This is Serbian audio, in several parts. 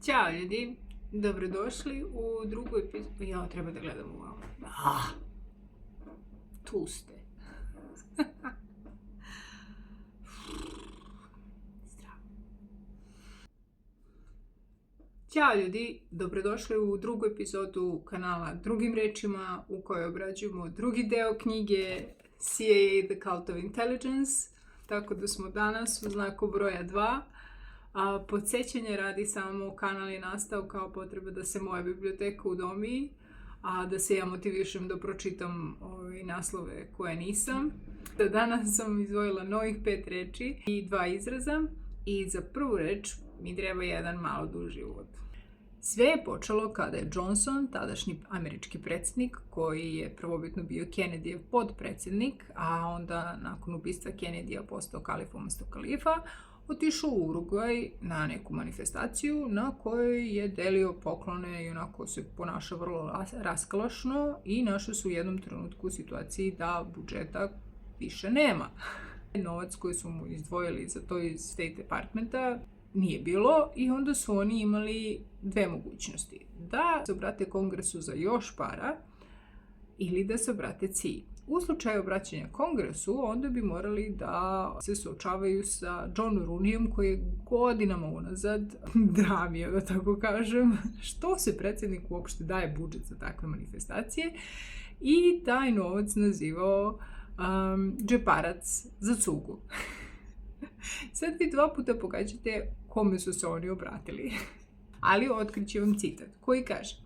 Ćao ljudi, dobrodošli u drugu epizodu. Ja, treba da gledam u ovo. Tu ste. Ćao ljudi, dobrodošli u drugu epizodu kanala Drugim rečima u kojoj obrađujemo drugi deo knjige CIA The Cult of Intelligence. Tako da smo danas u znaku broja 2. Podsjećanje radi samo, kanal je nastao kao potreba da se moja biblioteka udomi, a da se ja motivišem da pročitam naslove koje nisam. Danas sam izdvojila novih 5 reči i 2 izraza i za prvu reč mi treba jedan malo duži uvod. Sve je počelo kada je Johnson, tadašnji američki predsjednik, koji je prvobitno bio Kennedyjev podpredsjednik, a onda nakon ubistva Kennedyja postao kalif umjesto kalifa, otišao u Urugvaj na neku manifestaciju na kojoj je delio poklone i onako se ponašao vrlo raskalašno i našao se u jednom trenutku u situaciji da budžeta više nema. Novac koji su mu izdvojili za to iz State Departmenta nije bilo i onda su oni imali 2 mogućnosti. Da se obrate Kongresu za još para ili da se obrate CIA. U slučaju obraćanja Kongresu onda bi morali da se suočavaju sa John Rooneyem koji je godinama unazad dramio, da tako kažem, što se predsjednik uopšte daje budžet za takve manifestacije i taj novac nazivao džeparac za cugu. Sad vi 2 puta pogađate kome su se oni obratili. Ali otkriću vam citat koji kaže: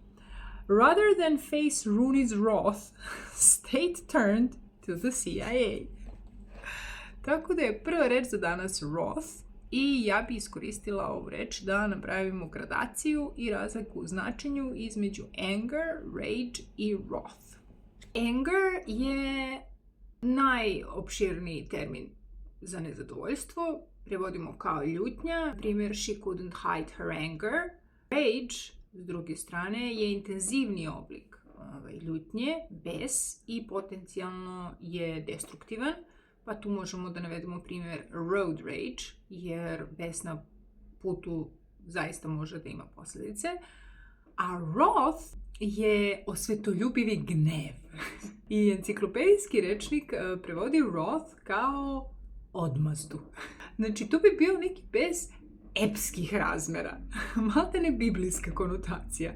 Rather than face Rooney's wrath, state turned to the CIA. Tako da je prva reč za danas wrath i ja bi iskoristila ovu reč da napravimo gradaciju i razliku u značenju između anger, rage i wrath. Anger je najopširniji termin za nezadovoljstvo. Prevodimo kao ljutnja. Primjer, she couldn't hide her anger. Rage, s druge strane, je intenzivni oblik ljutnje, bes i potencijalno je destruktivan. Pa tu možemo da navedemo primjer road rage, jer bes na putu zaista može da ima posljedice. A wrath je osvetoljubivi gnev. I enciklopedijski rečnik prevodi wrath kao odmazdu. Znači, to bi bio neki bes epskih razmera. Maltene biblijska konotacija.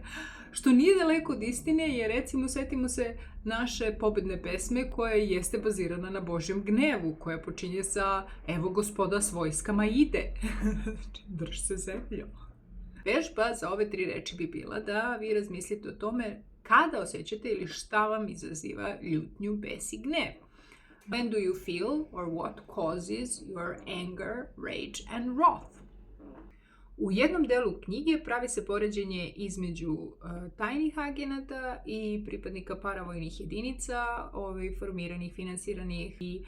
Što nije daleko od istine, jer recimo setimo se naše pobedne pesme koja jeste bazirana na Božjem gnevu, koja počinje sa evo gospoda s vojskama ide. Drž se zemljo. Vežba za ove 3 reči bi bila da vi razmislite o tome kada osjećate ili šta vam izaziva ljutnju, bes i gnev. When do you feel or what causes your anger, rage and wrath? U jednom delu knjige pravi se poređenje između tajnih agenata i pripadnika paravojnih jedinica, formiranih, finansiranih i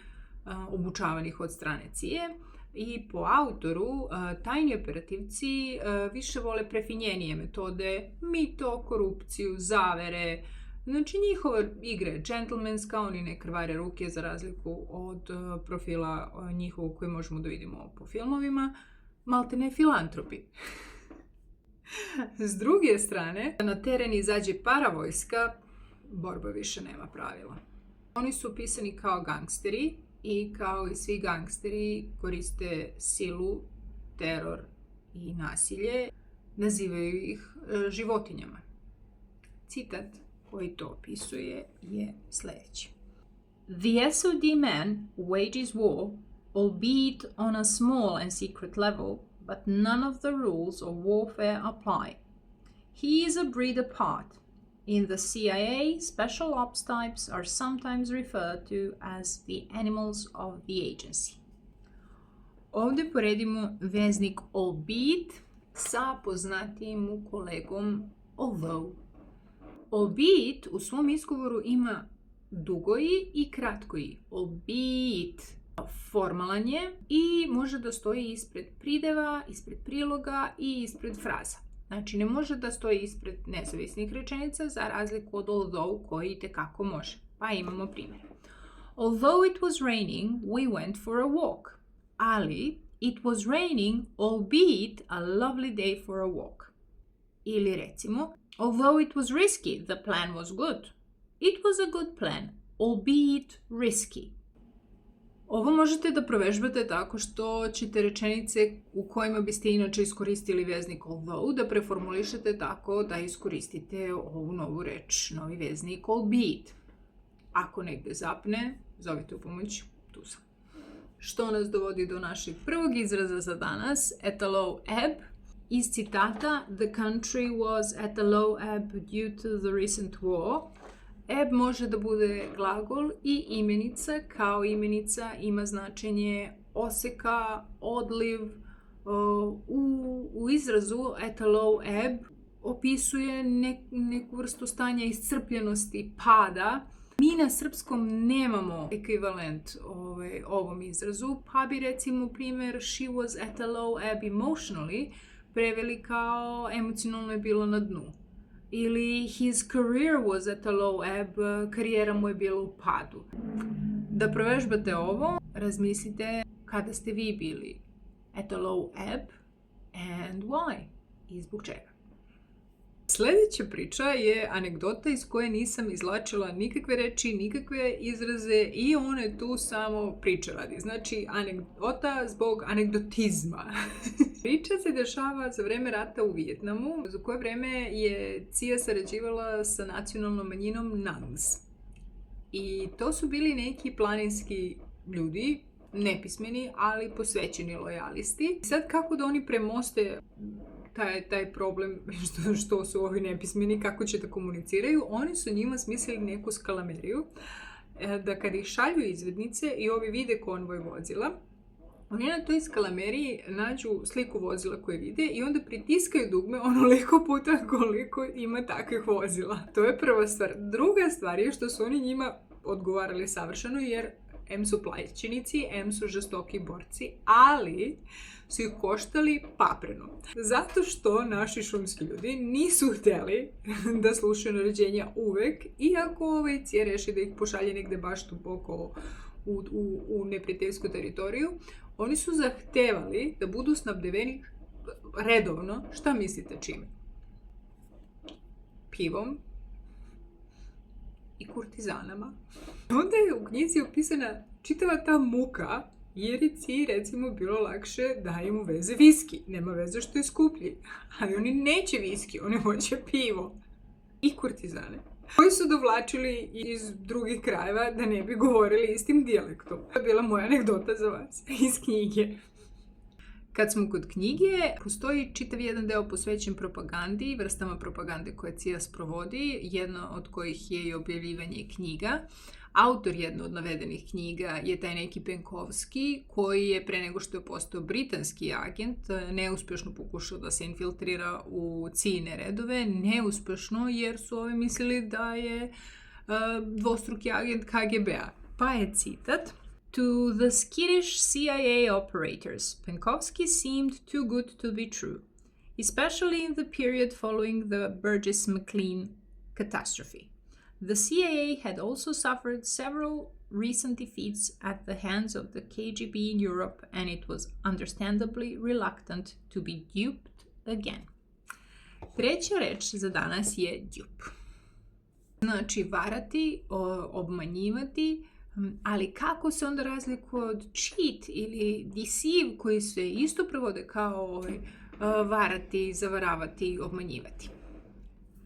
obučavanih od strane CIA. I po autoru, tajni operativci više vole prefinjenije metode, mito, korupciju, zavere. Znači, njihova igra je džentlmenska, oni ne krvare ruke za razliku od profila njihovog koji možemo da vidimo po filmovima. Maltene filantropi. S druge strane, na teren izađe paravojska, borba više nema pravila. Oni su opisani kao gangsteri i kao i svi gangsteri koriste silu, teror i nasilje. Nazivaju ih životinjama. Citat koji to opisuje je sljedeći. The SOD man wages war, albeit on a small and secret level, but none of the rules of warfare apply. He is a breed apart. In the CIA, special ops types are sometimes referred to as the animals of the agency. Ovdje poredimo veznik albeit sa poznatijim mu kolegom although. Albeit u svom izgovoru ima dugoji i kratkoji. Albeit formalan je i može da stoji ispred prideva, ispred priloga i ispred fraza. Znači, ne može da stoji ispred nezavisnih rečenica za razliku od although koji itekako može. Pa imamo primjer. Although it was raining, we went for a walk. Ali, it was raining, albeit a lovely day for a walk. Ili recimo, although it was risky, the plan was good. It was a good plan, albeit risky. Ovo možete da provežbate tako što ćete rečenice u kojima biste inače iskoristili veznik although da preformulišete tako da iskoristite ovu novu reč, novi veznik albeit. Ako negde zapne, zovite u pomoć, tu sam. Što nas dovodi do našeg prvog izraza za danas, at a low ebb. Iz citata, the country was at a low ebb due to the recent war. Ebb može da bude glagol i imenica. Kao imenica ima značenje oseka, odliv. U izrazu at a low ebb opisuje neku vrstu stanja iscrpljenosti, pada. Mi na srpskom nemamo ekvivalent ovom izrazu, pa bi recimo primjer she was at a low ebb emotionally preveli kao emocionalno je bilo na dnu. Ili his career was at a low ebb, karijera mu je bila u padu. Da provežbate ovo, razmislite kada ste vi bili at a low ebb and why i zbog čega. Sljedeća priča je anegdota iz koje nisam izvlačila nikakve reči, nikakve izraze i ona je tu samo priča radi. Znači, anegdota zbog anegdotizma. Priča se dešava za vreme rata u Vijetnamu, za koje vreme je CIA sarađivala sa nacionalnom manjinom Nangs. I to su bili neki planinski ljudi, nepismeni, ali posvećeni lojalisti. Sad kako da oni premoste taj problem što su ovi nepismeni, kako će da komuniciraju, oni su njima smislili neku skalameriju, da kad ih šalju izvednice i ovi vide konvoj vozila, oni na toj skalameriji nađu sliku vozila koje vide i onda pritiskaju dugme onoliko puta koliko ima takvih vozila. To je prva stvar. Druga stvar je što su oni njima odgovarali savršeno, jer M su plaćenici, M su žestoki borci, ali su ih koštali papreno. Zato što naši šumski ljudi nisu htjeli da slušaju naređenja uvek, iako CIA reši da ih pošalje negde baš duboko u neprijateljsku teritoriju, oni su zahtevali da budu snabdeveni redovno, šta mislite čime? Pivom i kurtizanama. Onda je u knjizi opisana čitava ta muka, jer je CIA recimo bilo lakše da im uveze viski. Nema veze što je skuplji, ali oni neće viski, oni hoće pivo i kurtizane, koji su dovlačili iz drugih krajeva da ne bi govorili istim dijalektom. To je bila moja anegdota za vas iz knjige. Kad smo kod knjige, postoji čitav jedan deo posvećen propagandi i vrstama propagande koje CIA sprovodi, jedna od kojih je i objavljivanje knjiga. Autor jedne od navedenih knjiga je taj neki Penkovski, koji je pre nego što je postao britanski agent neuspješno pokušao da se infiltrira u CIA-ne redove. Neuspješno jer su ovi mislili da je dvostruki agent KGB-a. Pa je citat: To the skittish CIA operators, Penkovsky seemed too good to be true, especially in the period following the Burgess-McLean catastrophe. The CIA had also suffered several recent defeats at the hands of the KGB in Europe, and it was understandably reluctant to be duped again. Treća reč za danas je dupe. Znači varati, obmanjivati, ali kako se onda razlikuje od cheat ili deceive koji se isto prevode kao varati, zavaravati, obmanjivati.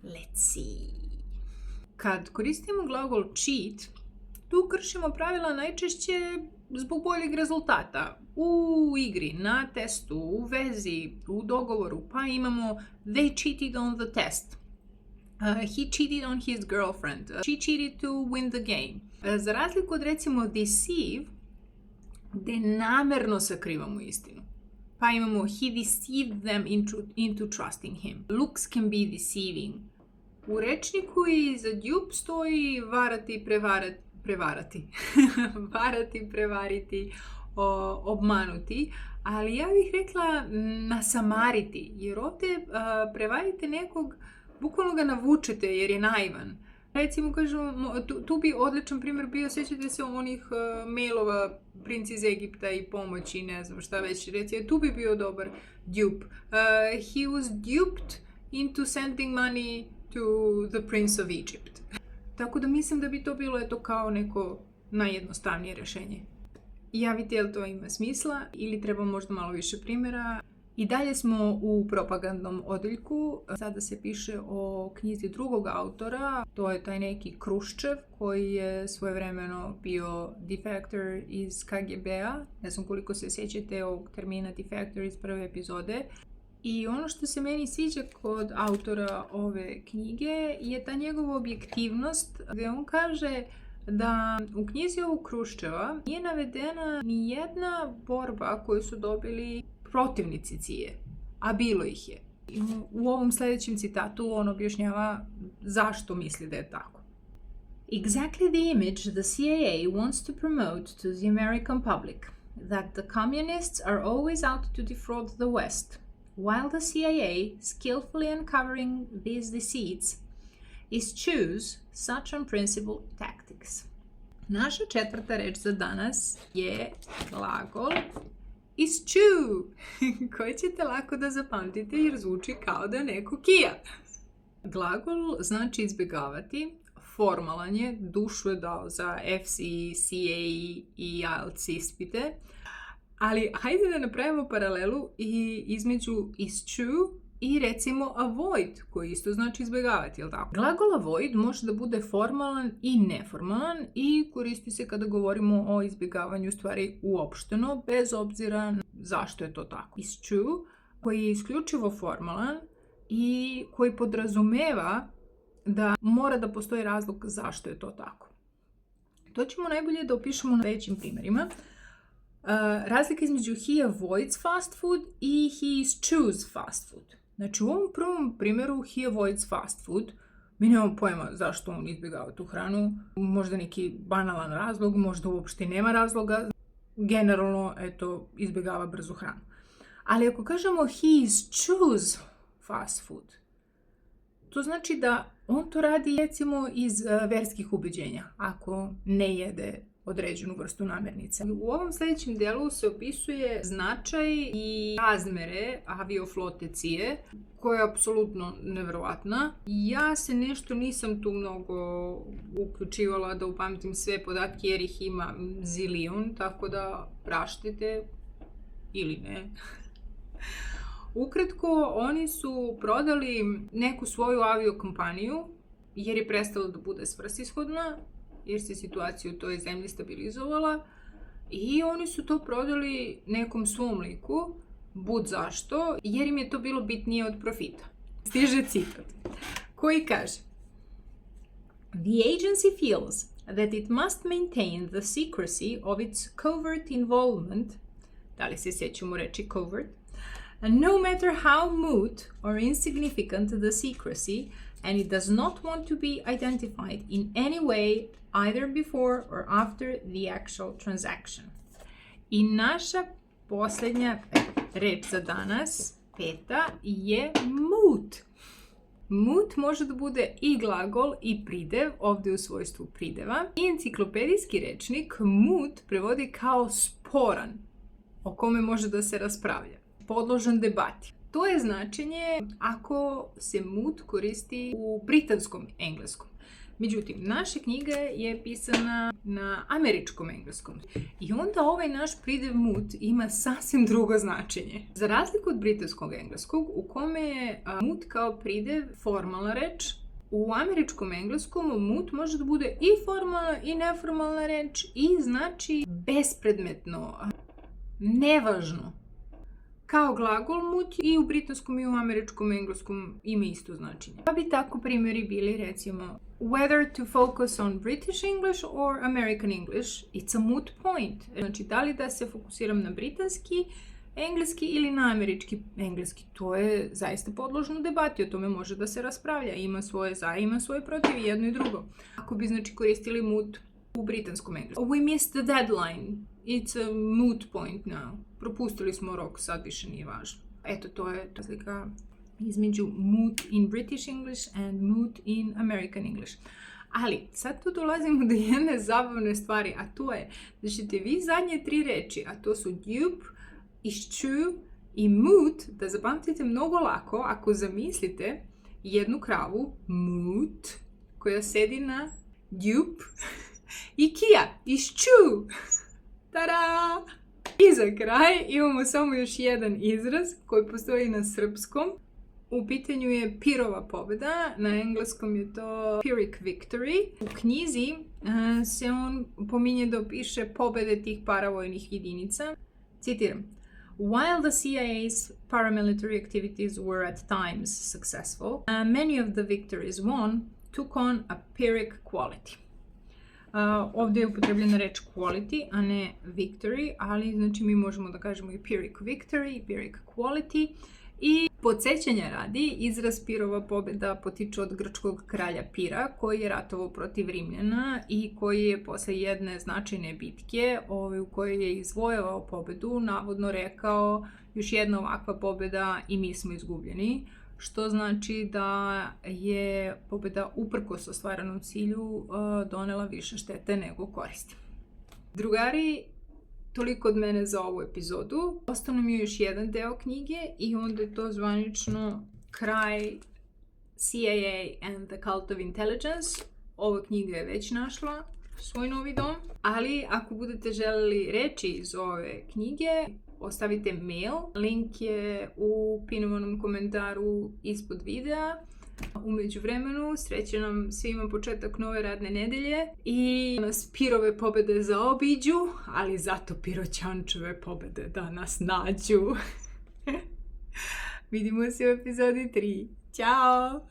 Let's see. Kad koristimo glagol cheat, tu kršimo pravila najčešće zbog boljeg rezultata. U igri, na testu, u vezi, u dogovoru, pa imamo they cheated on the test. He cheated on his girlfriend. She cheated to win the game. Za razliku od recimo deceive, gde namerno sakrivamo istinu. Pa imamo he deceived them into trusting him. Looks can be deceiving. U rečniku i za dupe stoji varati, prevarati. Varati, prevariti, obmanuti. Ali ja bih rekla nasamariti. Jer ovdje prevarite nekog, bukvalno ga navučete jer je naivan. Recimo, kažemo, tu bi odličan primjer bio, sjećate se onih mailova Princ iz Egipta i pomoći, ne znam šta već, recimo, tu bi bio dobar dupe. He was duped into sending money to the Prince of Egypt. Tako da mislim da bi to bilo kao neko najjednostavnije rješenje. Javiti je li to ima smisla ili treba možda malo više primjera. I dalje smo u propagandnom odjeljku. Sada se piše o knjizi drugog autora. To je taj neki Kruščev koji je svojevremeno bio defector iz KGB-a. Ne znam koliko se sjećate ovog termina defector iz prve epizode. I ono što se meni sviđa kod autora ove knjige je ta njegova objektivnost gdje on kaže da u knjizi ovog Kruščeva nije navedena ni jedna borba koju su dobili protivnici CIA, a bilo ih je. U ovom sljedećem citatu on objašnjava zašto misli da je tako. Exactly the image the CIA wants to promote to the American public, that the communists are always out to defraud the West, while the CIA, skillfully uncovering these deceits, eschews such unprincipled tactics. Naša četvrta reč za danas je glagol eschew, koji ćete lako da zapamtite jer zvuči kao da je neko kija. Glagol znači izbjegavati, formalan je, dušu je dao za FC, CA i IELTS ispite, ali hajde da napravimo paralelu i između eschew i recimo avoid, koji isto znači izbjegavati, jel tako? Glagol avoid može da bude formalan i neformalan i koristi se kada govorimo o izbjegavanju stvari uopšteno, bez obzira na zašto je to tako. Eschew, koji je isključivo formalan i koji podrazumeva da mora da postoji razlog zašto je to tako. To ćemo najbolje da opišemo na većim primjerima. Razlika između he avoids fast food i he eschews fast food. Znači u ovom prvom primjeru he avoids fast food. Mi nemamo pojma zašto on izbjegava tu hranu. Možda neki banalan razlog, možda uopšte nema razloga. Generalno, izbjegava brzu hranu. Ali ako kažemo he eschews fast food, to znači da on to radi recimo iz verskih ubeđenja, ako ne jede određenu vrstu namirnice. U ovom sljedećem dijelu se opisuje značaj i razmere avioflote CIA, koja je apsolutno nevjerovatna. Ja se nešto nisam tu mnogo uključivala da upamtim sve podatke jer ih ima zilion, tako da praštite ili ne. Ukratko, oni su prodali neku svoju aviokompaniju jer je prestala da bude svrsishodna, jer se situacija u toj zemlji stabilizovala i oni su to prodali nekom svom liku, bud zašto, jer im je to bilo bitnije od profita. Stiže citat koji kaže: The agency feels that it must maintain the secrecy of its covert involvement, da li se sjećamo reći covert, and no matter how moot or insignificant the secrecy, and it does not want to be identified in any way either before or after the actual transaction. I naša posljednja reč za danas, peta, je moot. Moot može da bude i glagol i pridev, ovdje u svojstvu prideva. I enciklopedijski rečnik moot prevodi kao sporan, o kome može da se raspravlja, podložan debati. To je značenje ako se moot koristi u britanskom engleskom. Međutim, naša knjiga je pisana na američkom engleskom. I onda ovaj naš pridev moot ima sasvim drugo značenje. Za razliku od britanskog engleskog, u kome je moot kao pridev formalna reč, u američkom engleskom moot može da bude i formalna i neformalna reč i znači bespredmetno, nevažno. Kao glagol moot i u britanskom i u američkom engleskom ima isto značenje. Pa bi tako primjeri bili recimo whether to focus on British English or American English, it's a moot point. Znači da li da se fokusiram na britanski engleski ili na američki engleski. To je zaista podložno debati, o tome može da se raspravlja. Ima svoje za, ima svoje protiv, jedno i drugo. Ako bi znači koristili moot u britanskom engleskom. We missed the deadline. It's a moot point now. Propustili smo rok, sad više nije važno. Eto, to je razlika između moot in British English and moot in American English. Ali, sad tu dolazimo do jedne zabavne stvari, a to je da ćete vi zadnje tri reči, a to su dupe, eschew I moot, da zapamtite mnogo lako, ako zamislite jednu kravu, moot, koja sedi na djup i kija, išču. Tada! I za kraj imamo samo još jedan izraz koji postoji na srpskom. U pitanju je pirova pobjeda, na engleskom je to Pyrrhic victory. U knjizi se on pominje da opiše pobjede tih paravojnih jedinica. Citiram: While the CIA's paramilitary activities were at times successful, many of the victories won took on a Pyrrhic quality. Ovdje je upotrebljena reč quality, a ne victory, ali znači mi možemo da kažemo i Pyrrhic victory i Pyrrhic quality. I podsjećanja radi, izraz Pirova pobjeda potiče od grčkog kralja Pira, koji je ratovao protiv Rimljana i koji je posle jedne značajne bitke u kojoj je izvojevao pobjedu, navodno rekao: još jedna ovakva pobjeda i mi smo izgubljeni, što znači da je pobjeda uprkos ostvarenom cilju donela više štete nego koristi. Drugari, toliko od mene za ovu epizodu. Ostao nam je još jedan deo knjige i onda je to zvanično kraj CIA and the Cult of Intelligence. Ova knjiga je već našla svoj novi dom, ali ako budete želeli reći iz ove knjige, ostavite mail. Link je u pinovanom komentaru ispod videa. U međuvremenu sreće nam svima početak nove radne nedelje i nas Pirove pobjede zaobiđu, ali zato Piroćančeve pobjede da nas nađu. Vidimo se u epizodi 3. Ćao!